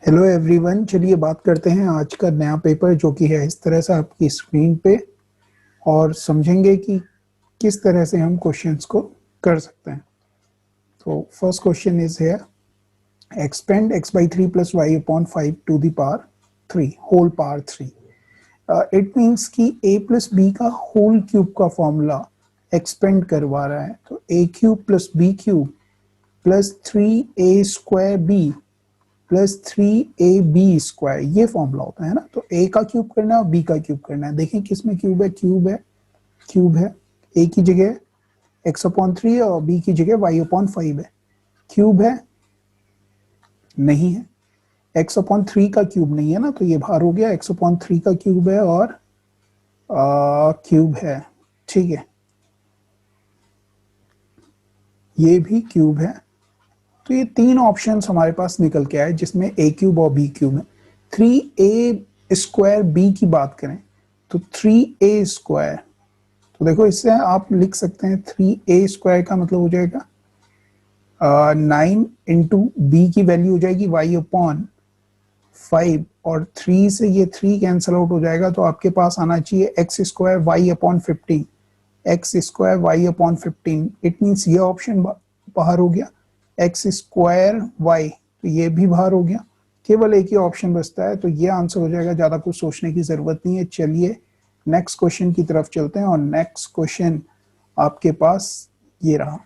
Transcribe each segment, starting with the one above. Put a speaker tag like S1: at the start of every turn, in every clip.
S1: Hello everyone, चलिए बात करते हैं आज का नया पेपर जो कि है इस तरह से आपकी स्क्रीन पे। और समझेंगे कि किस तरह से हम क्वेश्चंस को कर सकते हैं। तो first question is here, expand x by 3 plus y upon 5 to the power 3 whole power 3। It means कि a प्लस बी का होल क्यूब का फॉर्मूला एक्सपेंड करवा रहा है। तो a cube plus B cube plus 3a² b plus 3ab² ये formula होता है ना। तो a का क्यूब करना है और b का क्यूब करना है। देखें किसमें क्यूब है, क्यूब है। a की जगह x/3 और b की जगह y/5 है। क्यूब है नहीं है, x/3 का क्यूब नहीं है ना, तो ये बाहर हो गया। x/3 का क्यूब है और क्यूब है, ठीक है, ये भी क्यूब है। तो ये तीन ऑप्शंस हमारे पास निकल के आए जिसमें a क्यूब और b क्यूब है। 3a² b की बात करें तो 3a², तो देखो इससे आप लिख सकते हैं 3a² का मतलब हो जाएगा 9 इंटू बी की वैल्यू हो जाएगी y/5 और 3 से ये 3 कैंसिल आउट हो जाएगा। तो आपके पास आना चाहिए x² y/15, x² y/15। It means ये ऑप्शन बाहर हो गया, x² y, तो ये भी बाहर हो गया। केवल एक ही ऑप्शन बचता है, तो ये आंसर हो जाएगा। ज्यादा कुछ सोचने की जरूरत नहीं है। चलिए नेक्स्ट क्वेश्चन की तरफ चलते हैं। और नेक्स्ट क्वेश्चन आपके पास ये रहा,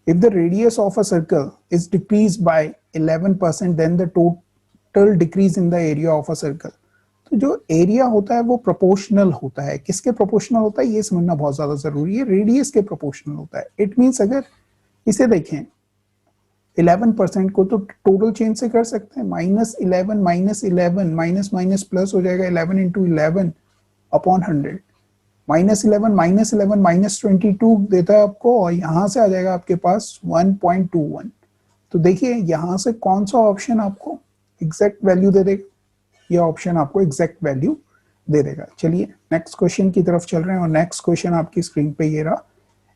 S1: if the radius of a circle is decreased by 11% then the total decrease in the area of a circle। तो जो एरिया होता है वो प्रोपोर्शनल होता है। किसके प्रोपोर्शनल होता है ये समझना बहुत ज्यादा जरूरी है। रेडियस के प्रोपोर्शनल होता है। इट मीन्स अगर इसे देखें 11% को तो टोटल चेंज से कर सकते हैं। -11 -11 माइनस माइनस प्लस हो जाएगा 11 इंटू 11/100। -11 -11 -22 देता है आपको, और यहां से आ जाएगा आपके पास 1.21। तो देखिए यहां से कौन सा ऑप्शन आपको एग्जैक्ट वैल्यू दे देगा, ये ऑप्शन आपको एग्जैक्ट वैल्यू दे देगा। चलिए नेक्स्ट क्वेश्चन की तरफ चल रहे हैं। और नेक्स्ट क्वेश्चन आपकी स्क्रीन पे ये रहा,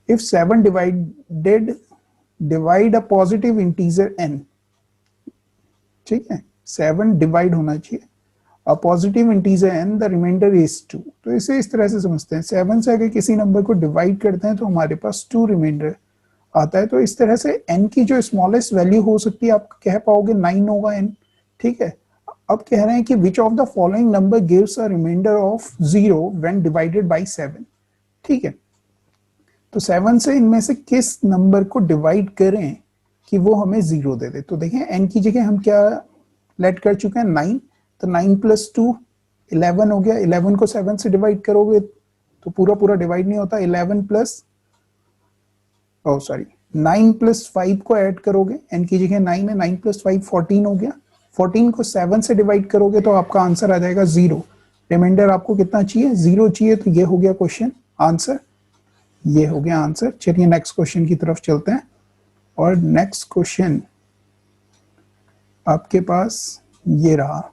S1: if 7 divide a positive integer n, ठीक है, 7 डिवाइड होना चाहिए a positive integer n, the remainder is 2। तो इसे इस तरह से समझते हैं, 7 से अगर किसी नंबर को डिवाइड करते हैं तो हमारे पास 2 रिमाइंडर आता है। तो इस तरह से n की जो स्मॉलेस्ट वैल्यू हो सकती है आप कह पाओगे 9 होगा n, ठीक है। अब कह रहे हैं कि which of the following number gives a remainder of 0 when divided by 7, ठीक है। तो 7 से इनमें से किस नंबर को डिवाइड करें कि वो हमें 0 दे दे। तो देखें n की जगह हम क्या लेट कर चुके हैं 9, तो 9 प्लस 2 11 हो गया। 11 को 7 से डिवाइड करोगे तो पूरा पूरा डिवाइड नहीं होता। 11 प्लस 9 प्लस 5 को ऐड करोगे, n की जगह 9 है, 9 प्लस 5 14 हो गया। 14 को 7 से डिवाइड करोगे तो आपका आंसर आ जाएगा 0। रिमाइंडर आपको कितना चाहिए, 0 चाहिए। तो ये हो गया क्वेश्चन आंसर, ये हो गया आंसर। चलिए नेक्स्ट क्वेश्चन की तरफ चलते हैं। और नेक्स्ट क्वेश्चन आपके पास ये रहा,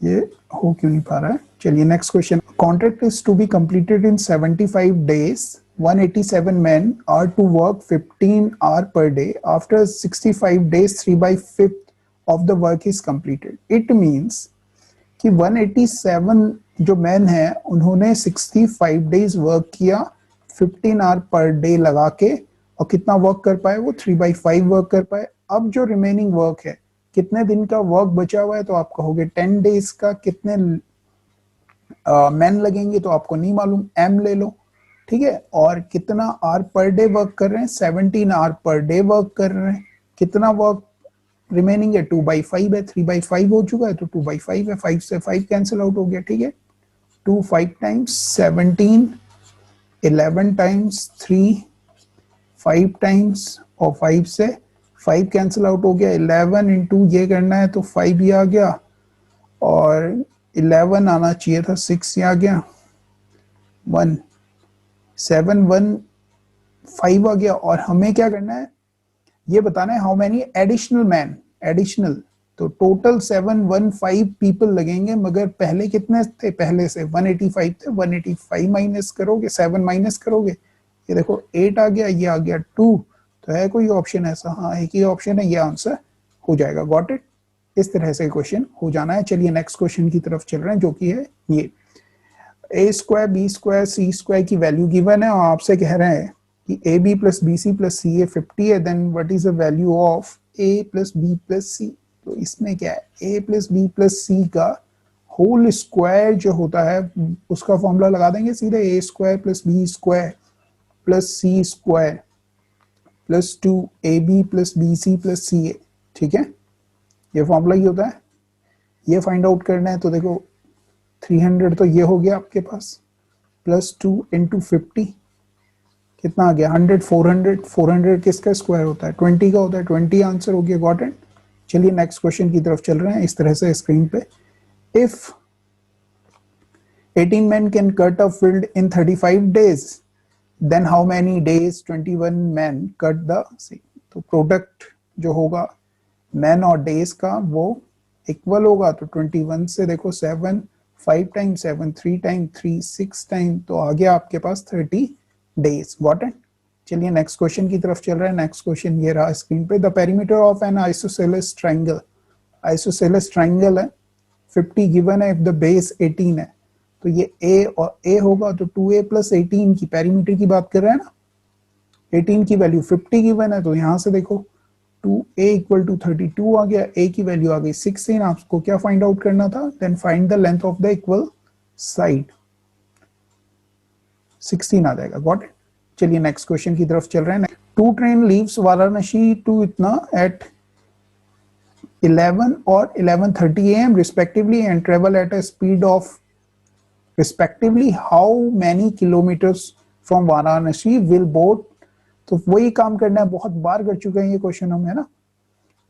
S1: ये हो क्यों नहीं पा रहा है। चलिए next question, contract is to be completed in 75 days, 187 men are to work 15 hour per day. After 65 days 3/5 of the work is completed. It means कि 187 जो मैन है उन्होंने 65 डेज वर्क किया 15 आवर पर डे लगा के, और कितना work कर पाए, वो 3/5 वर्क कर पाए। अब जो रिमेनिंग वर्क है, कितने दिन का वर्क बचा हुआ है, तो आप कहोगे 10 डेज का कितने मैन लगेंगे, तो आपको नहीं मालूम, एम ले लो, ठीक है। और कितना आवर पर डे वर्क कर रहे हैं, 17 आवर पर डे वर्क कर रहे हैं। कितना वर्क रिमेनिंग है, 2/5 है, 3/5 हो चुका है तो 2/5 है। 5 से 5 कैंसिल आउट हो गया, ठीक है। 2 5 टाइम्स 17, 11 टाइम्स 3, 5 टाइम्स, और 5 से 5 कैंसिल आउट हो गया। 11 इंटू ये करना है तो 5 ही आ गया, और 11 आना चाहिए था, 6 ही आ गया। 1 7 1 5 आ गया। और हमें क्या करना है, ये बताना है how many additional man, additional. तो टोटल 715 पीपल लगेंगे, मगर पहले कितने थे, पहले से 185 थे। 185 माइनस करोगे, 7 माइनस करोगे, ये देखो 8 आ गया, ये आ गया 2। तो है कोई ऑप्शन ऐसा, हाँ एक ही ऑप्शन है, ये आंसर हो जाएगा। Got it. इस तरह से क्वेश्चन हो जाना है। चलिए नेक्स्ट क्वेश्चन की तरफ चल रहे हैं, जो कि है ये A square B square C square की वैल्यू गिवन है और आपसे कह रहे हैं कि A B plus B C plus C A 50 है, then what is the value of A plus B plus C. तो इसमें क्या है, A plus B plus C का होल स्क्वायर जो होता है उसका फॉर्मूला लगा देंगे सीधे, A square plus B square plus C square plus 2ab plus B C plus C A. ठीक है, ये फॉर्मूला ही होता है। ये फाइंड आउट करना है तो देखो 300 तो ये हो गया आपके पास, प्लस 2 इंटू 50 कितना आ गया 100, 400। 400 किसका स्क्वायर होता है, 20 का होता है, 20 आंसर हो गया। Got it. चलिए नेक्स्ट क्वेश्चन की तरफ चल रहे हैं। इस तरह से स्क्रीन पे, if 18 men can cut a field in 35 days, then how many days 21 men cut the same। तो प्रोडक्ट जो होगा मैन और डेज का वो इक्वल होगा। तो 21 से देखो 7, 5 टाइम 7, 3 टाइम 3, 6 टाइम, तो आ गया आपके पास 30 डेज। Got it. चलिए नेक्स्ट क्वेश्चन की तरफ चल रहे हैं। नेक्स्ट क्वेश्चन ये रहा स्क्रीन पे, the perimeter of N isosceles triangle. Isosceles triangle है, 50 गिवन है, इफ द बेस 18 है, तो ये a और a होगा, तो 2a प्लस 18 की पेरीमीटर की बात कर रहे हैं ना। 18 की वैल्यू 50 गिवन है, तो यहां से देखो 2a इक्वल टू 32 आ गया, a की वैल्यू आ गई 16। आपको क्या फाइंड आउट करना था, then find the length of the equal side, 16 आ जाएगा। Got it. चलिए नेक्स्ट क्वेश्चन की तरफ चल रहे हैं। Two train leaves Varanasi to इतना एट 11 और 11:30 am respectively and travel at a speed of respectively how many kilometers from Varanasi will both। तो वही काम करना है, बहुत बार कर चुके हैं ये क्वेश्चन हम, है ना।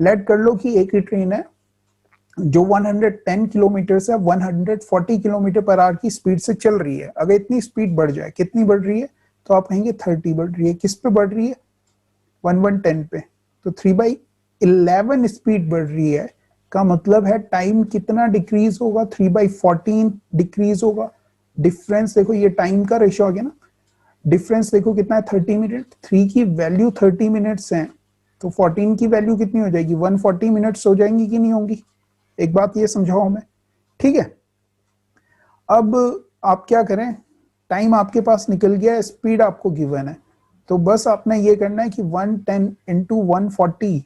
S1: लेट कर लो कि एक ही ट्रेन है जो 110 किलोमीटर से 140 किलोमीटर पर आवर की स्पीड से चल रही है। अगर इतनी स्पीड बढ़ जाए, कितनी बढ़ रही है, तो आप कहेंगे 30 बढ़ रही है। किस पे बढ़ रही है, 110 पे, तो 3/11 स्पीड बढ़ रही है, का मतलब है टाइम कितना डिक्रीज होगा, 3/14 डिक्रीज होगा। डिफरेंस देखो, ये टाइम का रेशियो आ गया ना, डिफरेंस देखो कितना है 30 मिनट। 3 की वैल्यू 30 मिनट्स है, तो 14 की वैल्यू कितनी हो जाएगी, 140 मिनट्स हो जाएंगी कि नहीं होंगी। एक बात ये समझाओ हमें, ठीक है। अब आप क्या करें, टाइम आपके पास निकल गया, स्पीड आपको गिवन है, तो बस आपने ये करना है कि 110 इंटू 140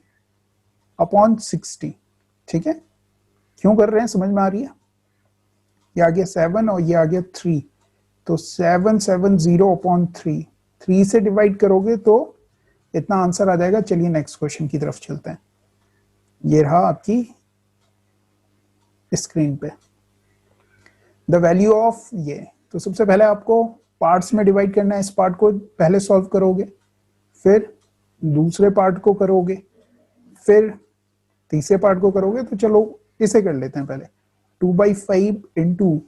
S1: अपॉन 60। ठीक है, क्यों कर रहे हैं समझ में आ रही है। ये आ गया 7 और ये आ गया 3, तो 770 अपॉन 3, 3 से डिवाइड करोगे तो इतना आंसर आ जाएगा। चलिए नेक्स्ट क्वेश्चन की तरफ चलते हैं। ये रहा आपकी स्क्रीन पे द वैल्यू ऑफ ये। तो सबसे पहले आपको पार्ट्स में डिवाइड करना है। इस पार्ट को पहले सॉल्व करोगे, फिर दूसरे पार्ट को करोगे, फिर तीसरे पार्ट को करोगे। तो चलो इसे कर लेते हैं पहले। 2/5 इंटू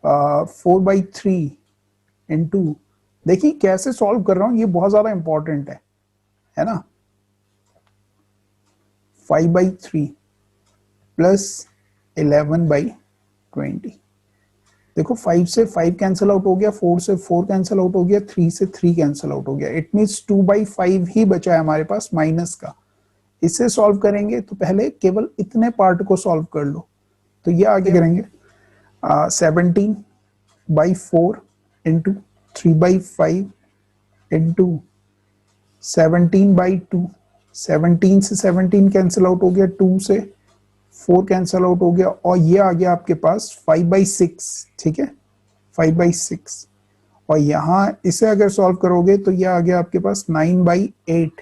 S1: 4/3 इंटू, देखिए कैसे सॉल्व कर रहा हूं, ये बहुत ज्यादा इंपॉर्टेंट है ना। 5/3 प्लस 11/20। देखो 5 से 5 कैंसिल आउट हो गया, 4 से 4 कैंसिल आउट हो गया, 3 से 3 कैंसिल आउट हो गया। इट मीन्स 2/5 ही बचा है हमारे पास माइनस का। इसे सॉल्व करेंगे तो पहले केवल इतने पार्ट को सॉल्व कर लो। तो ये आगे करेंगे 17/4 इंटू 3/5 इंटू 17/2। 17 से 17 कैंसिल आउट हो गया, 2 से 4 कैंसिल आउट हो गया, और ये आ गया आपके पास 5/6। ठीक है, 5/6। और यहां इसे अगर सॉल्व करोगे तो ये आ गया आपके पास 9/8।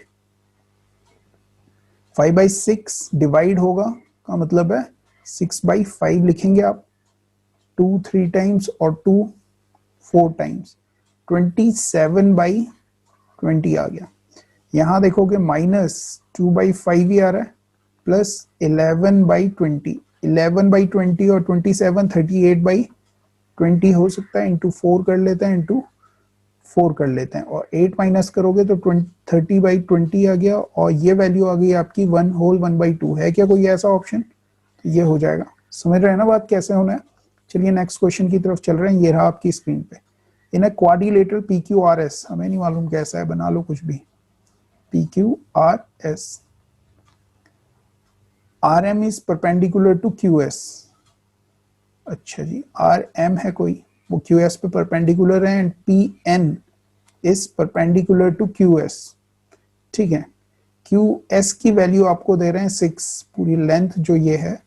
S1: 5/6 डिवाइड होगा का मतलब है 6/5 लिखेंगे आप, 2 3 टाइम्स और 2 4 टाइम्स, 27/20 आ गया। यहां देखोगे माइनस 2/5 ही आ रहा है, प्लस 11/20। 11/20 और 27 38/20 हो सकता है, इंटू 4 कर लेते हैं, इंटू 4 कर लेते हैं, और 8 माइनस करोगे तो 30/20 आ गया, और ये वैल्यू आ गई आपकी 1/2। है क्या कोई ऐसा ऑप्शन, तो ये हो जाएगा। समझ रहे हैं ना बात कैसे होना है। चलिए नेक्स्ट क्वेश्चन की तरफ चल रहे हैं। ये रहा आपकी स्क्रीन पे, इन अ क्वाड्रिलेटरल PQRS, हमें नहीं मालूम कैसा है, बना लो कुछ भी, PQRS। R M is perpendicular to Q S. अच्छा जी, आर एम है कोई, वो क्यू एस पे परपेंडिकुलर है, and P N is perpendicular to Q S. ठीक है, क्यू एस की वैल्यू आपको दे रहे हैं 6, पूरी लेंथ जो ये है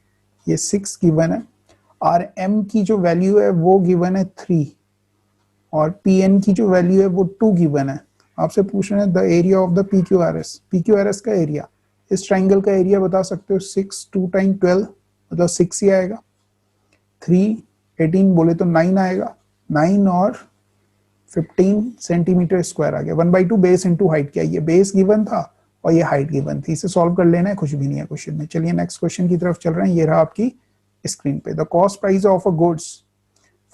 S1: ये 6 गिवन है। आर एम की जो वैल्यू है वो गिवन है 3, और पी एन की जो वैल्यू है वो 2 गिवन है। आपसे पूछ रहे हैं the area of the P Q R S, P Q R S का एरिया, इस ट्राइंगल का एरिया बता सकते हो 6, 2 टाइम 12 मतलब 6 ही आएगा। 3 18 बोले तो 9 आएगा, 9 और 15 सेंटीमीटर स्क्वायर आ गया। 1/2 बेस इंटू हाइट, क्या ये बेस गिवन था और ये हाइट गिवन थी, इसे सॉल्व कर लेना है, कुछ भी नहीं है क्वेश्चन में। चलिए नेक्स्ट क्वेश्चन की तरफ चल रहे हैं, ये रहा आपकी स्क्रीन पे। The cost price of a goods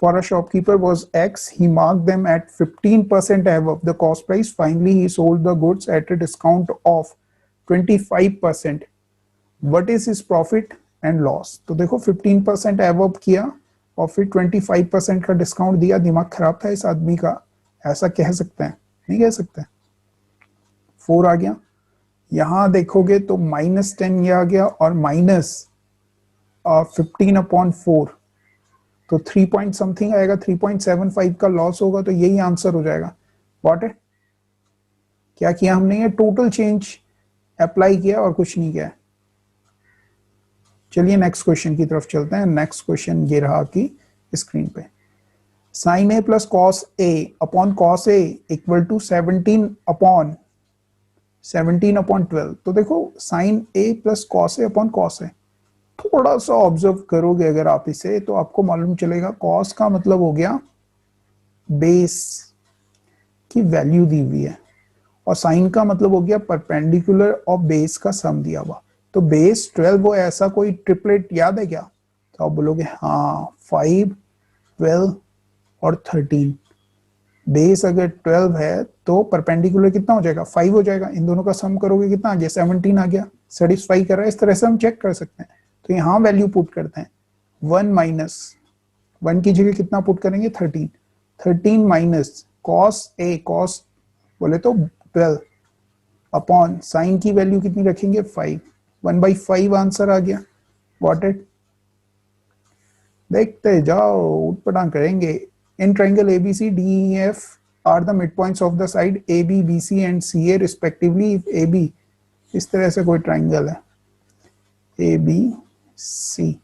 S1: for a shopkeeper was X. He marked them at 15% above the cost price. Finally, he sold the goods at a discount of 25%. What is his profit and loss? तो देखो 15% above किया और फिर 25% का discount दिया। दिमाग खराब था इस आदमी का, ऐसा कह सकते हैं? नहीं कह सकते। 4 आ गया, यहां देखोगे तो -10 ये आ गया और माइनस 15/4, तो 3 पॉइंट समथिंग आएगा, 3.75 का लॉस होगा, तो यही आंसर हो जाएगा। व्हाट है, क्या किया हमने, ये टोटल चेंज अप्लाई किया और कुछ नहीं किया। चलिए नेक्स्ट क्वेश्चन की तरफ चलते हैं। नेक्स्ट क्वेश्चन ये रहा आपकी स्क्रीन पे। Sine A plus cos A upon cos A equal to 17/12। तो देखो sine A plus cos A upon cos A, थोड़ा सा ऑब्जर्व करोगे अगर आप इसे तो आपको मालूम चलेगा कॉस का मतलब हो गया बेस की वैल्यू दी हुई है, और साइन का मतलब हो गया परपेंडिकुलर और बेस का सम दिया हुआ। तो बेस 12 वो ऐसा कोई ट्रिपलेट याद है क्या? तो आप बोलोगे हाँ 5, 12 और 13। बेस अगर 12 है तो परपेंडिकुलर कितना हो जाएगा? 5 हो जाएगा। इन दोनों का सम करोगे कितना आ गया? 17 आ गया। सेटिस्फाई कर रहा है, इस तरह से हम चेक कर सकते हैं। तो यहाँ वैल्यू पुट करते हैं, 1 माइनस 1 की जगह कितना पुट करेंगे? 13। 13 माइनस कॉस ए, कॉस बोले तो 12 अपॉन साइन की वैल्यू कितनी रखेंगे? 5। 1/5 आंसर आ गया। व्हाट इट, देखते जाओ, उठपटांग करेंगे। In triangle ABC DEF are the midpoints of the side A B B C and C A respectively. If A B, इस तरह से कोई ट्राइंगल है ए बी सी,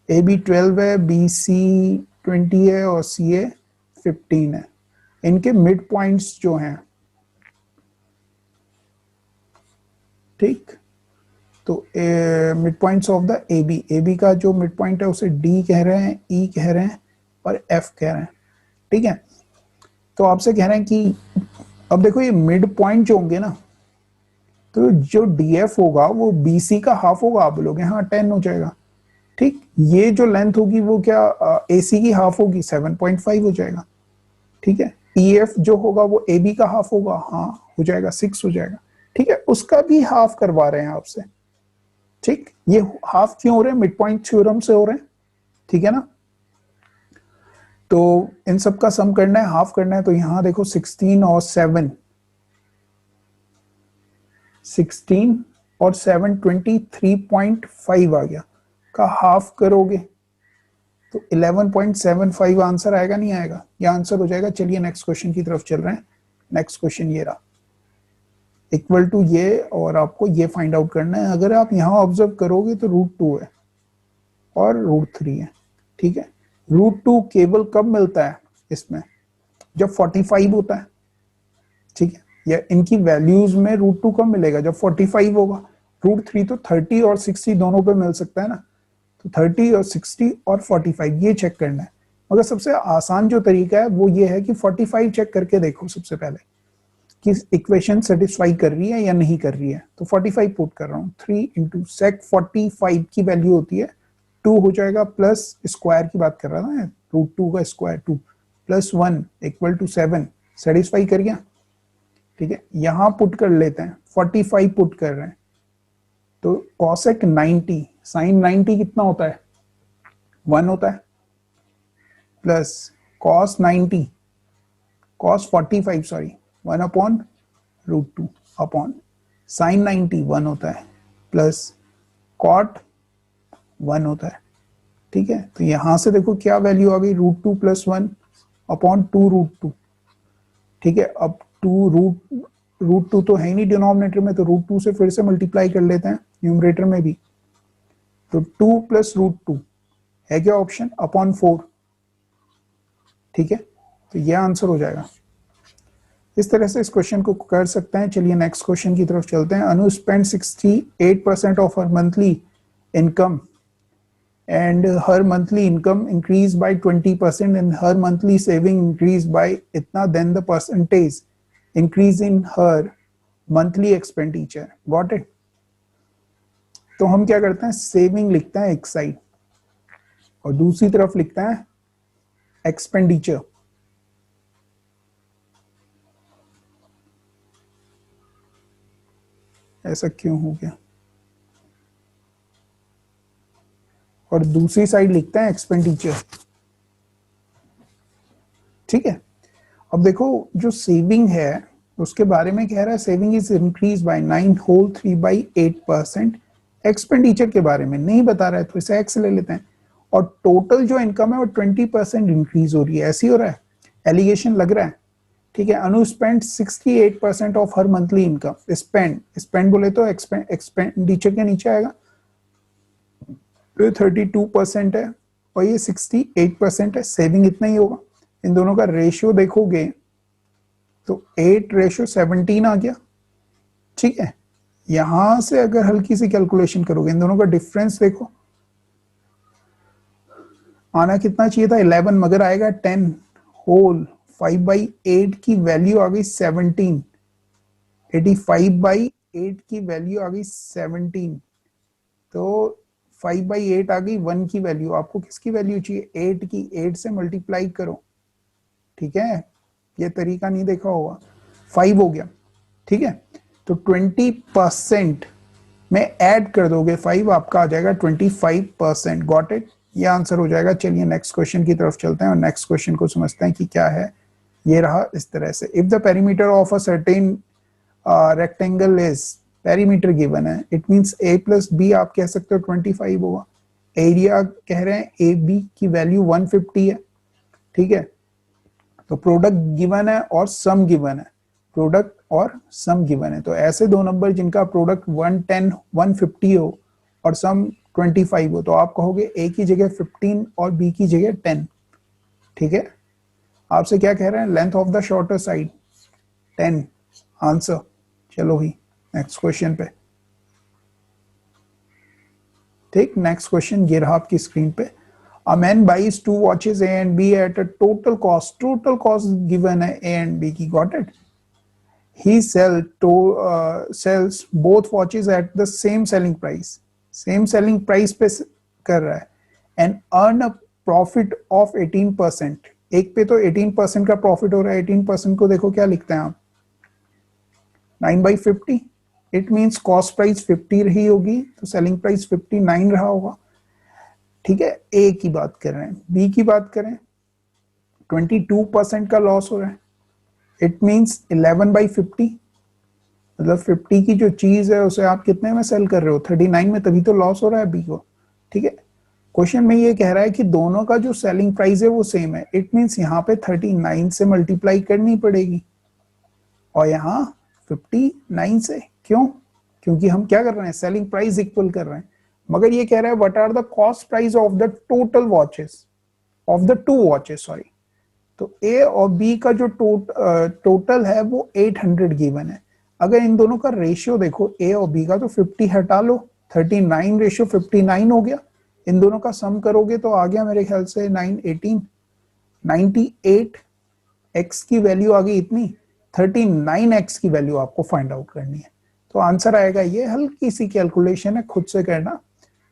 S1: ए बी 12 है, बी सी 20 है और सी ए 15 है। इनके मिड पॉइंट्स जो हैं, ठीक, तो midpoints of the A B का जो मिड पॉइंट है उसे डी कह रहे हैं, ई कह रहे हैं और एफ कह रहे हैं। ठीक है, तो आपसे कह रहे हैं कि अब देखो ये मिड पॉइंट जो होंगे ना, तो जो डी एफ होगा वो बी सी का हाफ होगा। आप बोलोगे हाँ 10 हो जाएगा। ठीक, ये जो लेंथ होगी वो क्या ए सी की हाफ होगी, 7.5 हो जाएगा। ठीक है, ई एफ जो होगा वो ए बी का हाफ होगा, हाँ हो जाएगा 6 हो जाएगा। ठीक है, उसका भी हाफ करवा रहे हैं आपसे। ठीक, ये हाफ क्यों हो रहे हैं? मिड पॉइंट थ्योरम से हो रहे हैं। ठीक है ना, तो इन सब का सम करना है, हाफ करना है। तो यहां देखो 16 और 7, 16 और 7 23.5 आ गया, का हाफ करोगे तो 11.75 आंसर आएगा, नहीं आएगा? ये आंसर हो जाएगा। चलिए नेक्स्ट क्वेश्चन की तरफ चल रहे हैं। नेक्स्ट क्वेश्चन ये रहा, इक्वल टू ये, और आपको ये फाइंड आउट करना है। अगर आप यहां ऑब्जर्व करोगे तो √2 है और √3 है। ठीक है, √2 केवल कब मिलता है इसमें? जब 45 होता है। ठीक है, या इनकी वैल्यूज में √2 कब मिलेगा? जब 45 होगा। √3 तो 30 और 60 दोनों पे मिल सकता है ना, तो 30 और 60 और 45 ये चेक करना है। मगर सबसे आसान जो तरीका है वो ये है कि 45 चेक करके देखो सबसे पहले कि इक्वेशन सेटिस्फाई कर रही है या नहीं कर रही है। तो 45 पुट कर रहा हूँ, 3 इंटू सेक 45 की वैल्यू होती है 2 हो जाएगा, प्लस स्क्वायर की बात कर रहा था, √2 का square 2 plus 1 equal to 7। Satisfy कर गया। ठीक है, यहां पुट कर लेते हैं, 45 पुट कर रहे हैं तो कॉसेक 90 साइन 90 कितना होता है? 1 होता है, plus cos 90 cos 45 sorry 1 upon √2 upon sine 90 1 होता है, प्लस कॉट 1 होता है। ठीक है, तो यहां से देखो क्या वैल्यू आ गई, √2 + 1 अपॉन 2√2। ठीक है, अब रूट टू तो है ही नहीं डिनोमिनेटर में, तो √2 से फिर से मल्टीप्लाई कर लेते हैं न्यूमरेटर में भी। तो 2 + √2 है क्या ऑप्शन, अपॉन 4। ठीक है, तो यह आंसर हो जाएगा। इस तरह से इस क्वेश्चन को कर सकते हैं। चलिए नेक्स्ट क्वेश्चन की तरफ चलते हैं। Anu spend 68% of her monthly income and her monthly income increased by 20% and her monthly saving increased by itna, then the percentage increase in her monthly expenditure. Got it? तो हम क्या करते हैं, सेविंग लिखते हैं एक साइड और दूसरी तरफ लिखता है एक्सपेंडिचर। ऐसा क्यों हो गया, और दूसरी साइड लिखते हैं एक्सपेंडिचर। ठीक है, अब देखो जो सेविंग है उसके बारे में कह रहा है, saving is increase by 9 whole 3/8%। Expenditure के बारे में नहीं बता रहा है, तो इसे एक्स ले लेते हैं। और टोटल जो इनकम है वो 20% इंक्रीज हो रही है, ऐसी हो रहा है, एलिगेशन लग रहा है। ठीक है, Anu spend 68% of her monthly income. Spend spend बोले तो एक्सपेंडिचर के नीचे आएगा, तो 32% है और ये 68% है, सेविंग इतना ही होगा। इन दोनों का रेशियो देखोगे तो 8:17 आ गया। ठीक है, यहां से अगर हल्की सी कैलकुलेशन करोगे, इन दोनों का डिफरेंस देखो, आना कितना चाहिए था 11, मगर आएगा 10 होल 5/8 की वैल्यू आ गई 17। 85/8 की वैल्यू आ गई 17, तो 5/8 आ गई 1 की वैल्यू। आपको किसकी वैल्यू चाहिए, 8 की। 8 से मल्टीप्लाई करो। ठीक है, ये तरीका नहीं देखा होगा। 5 हो गया। ठीक है, तो 20% में ऐड कर दोगे 5, आपका आ जाएगा 25%। गॉट इट, ये आंसर हो जाएगा। चलिए नेक्स्ट क्वेश्चन की तरफ चलते हैं और नेक्स्ट क्वेश्चन को समझते हैं कि क्या है। ये रहा इस तरह से, if the perimeter of a certain rectangle is, perimeter given है, इट मींस a + b आप कह सकते हो 25 होगा। एरिया कह रहे हैं ए बी की वैल्यू 150 है। ठीक है, तो प्रोडक्ट गिवन है और सम गिवन है, प्रोडक्ट और सम गिवन है। तो ऐसे दो नंबर जिनका प्रोडक्ट 110 150 हो और सम 25 हो, तो आप कहोगे ए की जगह 15 और बी की जगह 10। ठीक है, आपसे क्या कह रहे हैं, length of the shorter side 10, answer. चलो ही नेक्स्ट क्वेश्चन पे। ठीक, नेक्स्ट क्वेश्चन ये रहा आपकी स्क्रीन पे। A man buys 2 watches A and B at a total cost. Total cost given है A and B की, got it? He sells both watches at the same selling price. Same selling price पे कर रहा है and earn a profit of 18%. एक पे तो 18% का प्रॉफिट हो रहा है। 18% को देखो क्या लिखते हैं आप, 9/50। इट मीन्स कॉस्ट प्राइस 50 रही होगी, तो सेलिंग प्राइस 59 रहा होगा। ठीक है, ए की बात कर रहे हैं। बी की बात करें, 22% का लॉस हो रहा है। इट मीन्स 11/50, मतलब 50 की जो चीज है उसे आप कितने में सेल कर रहे हो, 39 में, तभी तो लॉस हो रहा है बी को। ठीक है, क्वेश्चन में ये कह रहा है कि दोनों का जो सेलिंग प्राइस है वो सेम है। इट मीन्स यहाँ पे 39 से मल्टीप्लाई करनी पड़ेगी और यहाँ 59 से। क्यों, क्योंकि हम क्या कर रहे हैं, सेलिंग प्राइस इक्वल कर रहे हैं। मगर ये कह रहा है what are the cost price of the total watches, of the 2 watches, sorry. तो ए और बी का जो टोटल है वो 800 गिवन है। अगर इन दोनों का रेशियो देखो ए और बी का, तो 50 हटा लो, 39:59 हो गया। इन दोनों का सम करोगे तो आ गया मेरे ख्याल से 918, 98 एक्स की वैल्यू आ गई इतनी, 39 एक्स की वैल्यू आपको फाइंड आउट करनी है। तो आंसर आएगा ये। हल्की सी कैलकुलेशन है, खुद से करना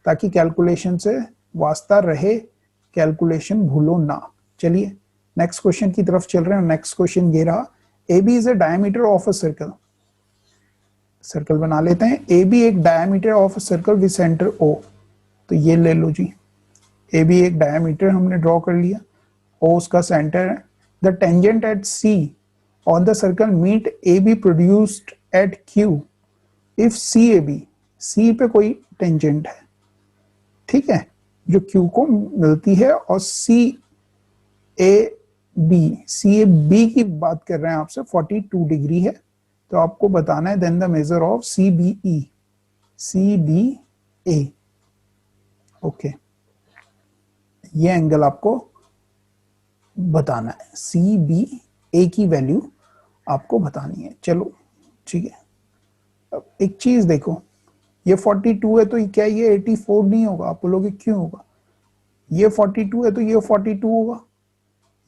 S1: ताकि कैलकुलेशन से वास्ता रहे, कैलकुलेशन भूलो ना। चलिए नेक्स्ट क्वेश्चन की तरफ चल रहे हैं। नेक्स्ट क्वेश्चन ये रहा, A B is a diameter of a circle. Circle बना लेते हैं। ए बी एक diameter of a circle with centre O. तो ये ले लो जी, ए बी एक डायमीटर हमने ड्रॉ कर लिया, ओ उसका सेंटर है। The tangent at C on the circle meet A B produced at Q if C A B, C पे कोई टेंजेंट है। ठीक है, जो Q को मिलती है। और CAB की बात कर रहे हैं आपसे, 42 डिग्री है, तो आपको बताना है then the measure of CBA। Okay, ये एंगल आपको बताना है, CBA की वैल्यू आपको बतानी है। चलो ठीक है, अब एक चीज देखो, ये 42 है तो क्या ये 84 नहीं होगा? आप बोलोगे क्यों होगा? ये 42 है तो ये 42 होगा।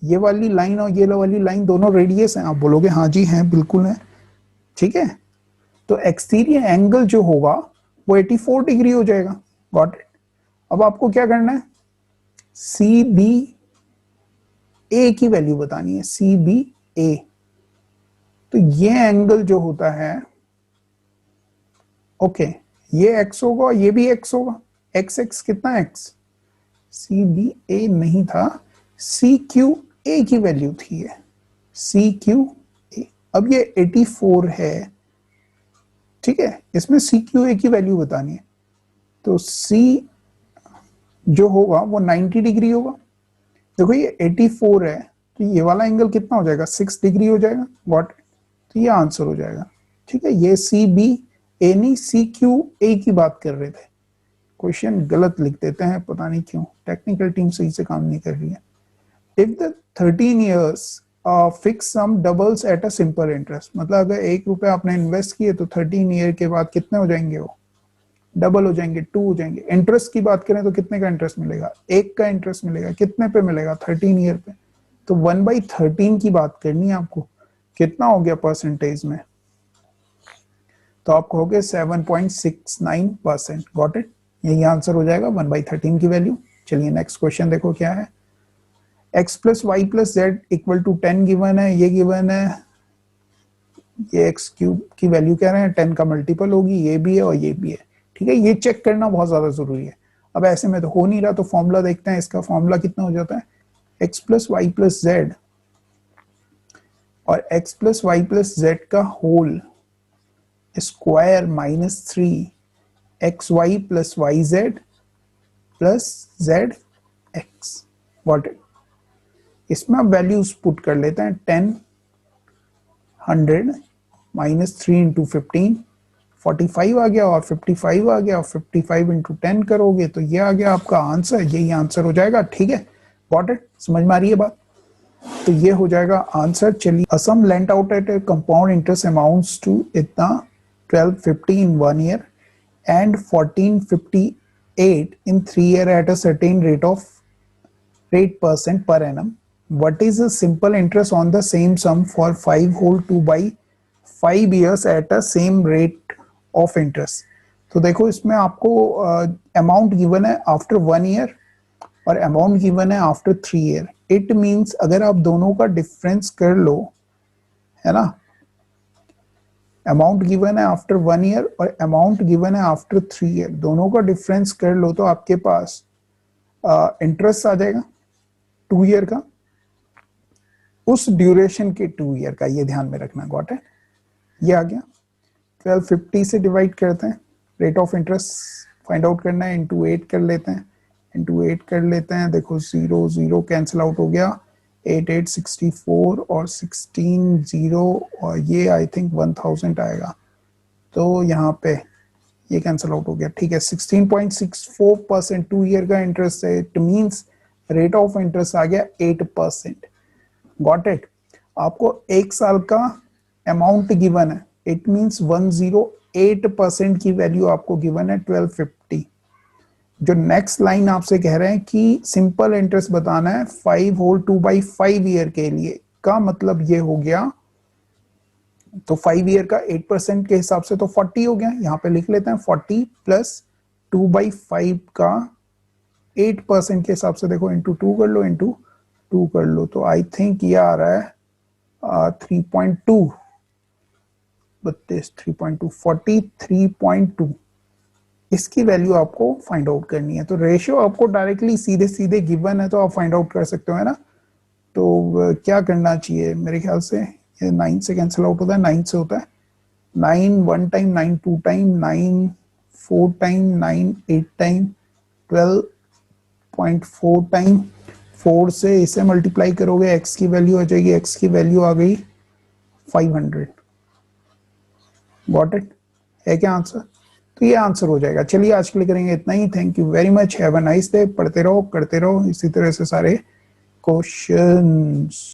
S1: ये वाली लाइन और ये वाली लाइन दोनों रेडियस हैं। आप बोलोगे हाँ जी हैं, बिल्कुल है, ठीक है। तो एक्सटीरियर एंगल जो होगा वो 84 डिग्री हो जाएगा। Got it. अब आपको क्या करना है, CBA की वैल्यू बतानी है, CBA। तो ये एंगल जो होता है, ओके, ये x होगा, ये भी x होगा। x कितना x? CBA नहीं था, CQA की वैल्यू थी ये, CQA। अब ये 84 है, ठीक है, इसमें CQA की वैल्यू बतानी है। तो C जो होगा वो 90 डिग्री होगा। देखो ये 84 है, तो ये वाला एंगल कितना हो जाएगा? 6 डिग्री हो जाएगा। व्हाट? तो ये आंसर हो जाएगा, ठीक है। ये CBA नहीं, CQA की बात कर रहे थे। क्वेश्चन गलत लिख देते हैं, पता नहीं क्यों, टेक्निकल टीम सही से काम नहीं कर रही है। If the 13 years fix sum doubles at a simple interest, मतलब अगर 1 रुपया आपने इन्वेस्ट किए तो 13 ईयर के बाद कितने हो जाएंगे? वो डबल हो जाएंगे, 2 हो जाएंगे। इंटरेस्ट की बात करें तो कितने का इंटरेस्ट मिलेगा? 1 का इंटरेस्ट मिलेगा। कितने पे मिलेगा? 13 ईयर पे। तो 1/13 की बात करनी है आपको, कितना हो गया परसेंटेज में? तो आप कहोगे 7.69%। गॉट इट, यही आंसर हो जाएगा 1/13 की वैल्यू। चलिए नेक्स्ट क्वेश्चन देखो क्या है। x plus Y plus z equal to 10 given है, ये गिवन है, ये एक्स क्यूब की वैल्यू कह रहे हैं 10 का मल्टीपल होगी, ये भी है और ये भी है, ठीक है। ये चेक करना बहुत ज्यादा जरूरी है। अब ऐसे में तो हो नहीं रहा, तो फॉर्मूला देखते हैं। इसका फॉर्मूला कितना हो जाता है? x plus Y plus Z और x plus Y plus Z का whole square minus 3xy plus Y Z plus Z X. Got it. इसमें आप वैल्यूज पुट कर लेते हैं। 10 100 माइनस 3 इंटू 15 45 आ गया, और 55 आ गया, और 55 इंटू 10 करोगे तो ये आ गया आपका आंसर। यही आंसर हो जाएगा, ठीक है। गॉट इट, समझ में आ रही है बात? तो ये हो जाएगा आंसर। चलिए, a sum lent out at a compound interest amounts to इतना 1250 in 1 year and 1458 in 3 year at a certain rate% per annum. What is the simple interest on the same sum for 5 whole 2 by 5 years at a same rate of interest? तो देखो, इसमें आपको amount given है after 1 year और amount given है after 3 year. It means अगर आप दोनों का डिफरेंस कर लो, है ना, अमाउंट गिवन है आफ्टर 1 ईयर और अमाउंट गिवन है आफ्टर 3 ईयर, दोनों का डिफरेंस कर लो तो आपके पास इंटरेस्ट आ जाएगा 2 ईयर का, उस ड्यूरेशन के 2 ईयर का। ये ध्यान में रखना। गॉट है, ये आ गया। 1250 से डिवाइड करते हैं, rate of interest find out करना है, इंटू 8 कर लेते हैं, इंटू 8 कर लेते हैं। देखो 0 0 कैंसिल आउट हो गया, 8 8 64 और 16 0, और ये आई थिंक 1000 आएगा, तो यहाँ पे ये कैंसिल आउट हो गया, ठीक है। 16.64% 2 ईयर का इंटरेस्ट है। It means rate of interest आ गया 8%। Got it. आपको 1 साल का अमाउंट गिवन है, इट मीन्स 108% की वैल्यू आपको गिवन है 1250। जो नेक्स्ट लाइन आपसे कह रहे हैं कि सिंपल इंटरेस्ट बताना है 5 होल 2 by 5 ईयर के लिए, का मतलब ये हो गया, तो 5 ईयर का 8% के हिसाब से तो 40 हो गया। यहाँ पे लिख लेते हैं 40 प्लस 2 by 5 का 8% के हिसाब से, देखो इंटू 2 कर लो, इंटू 2 कर लो, तो आई थिंक ये आ रहा है 3.2 3.2 43.2। इसकी वैल्यू आपको फाइंड आउट करनी है। तो रेशियो आपको डायरेक्टली सीधे सीधे गिवन है, तो आप फाइंड आउट कर सकते हो, है ना। तो क्या करना चाहिए, मेरे ख्याल से ये 9 से कैंसिल आउट होता है, 9 से होता है, 9 1 time, 9 2 time, 9 4 time, 9 8 time, 12.4 time 4 से इसे मल्टीप्लाई करोगे, x की वैल्यू आ जाएगी, x की वैल्यू आ गई 500। Got it? है क्या आंसर? तो ये आंसर हो जाएगा। चलिए आज के लिए करेंगे इतना ही। Thank you very much, have a nice day. पढ़ते रहो, करते रहो इसी तरह से सारे क्वेश्चंस।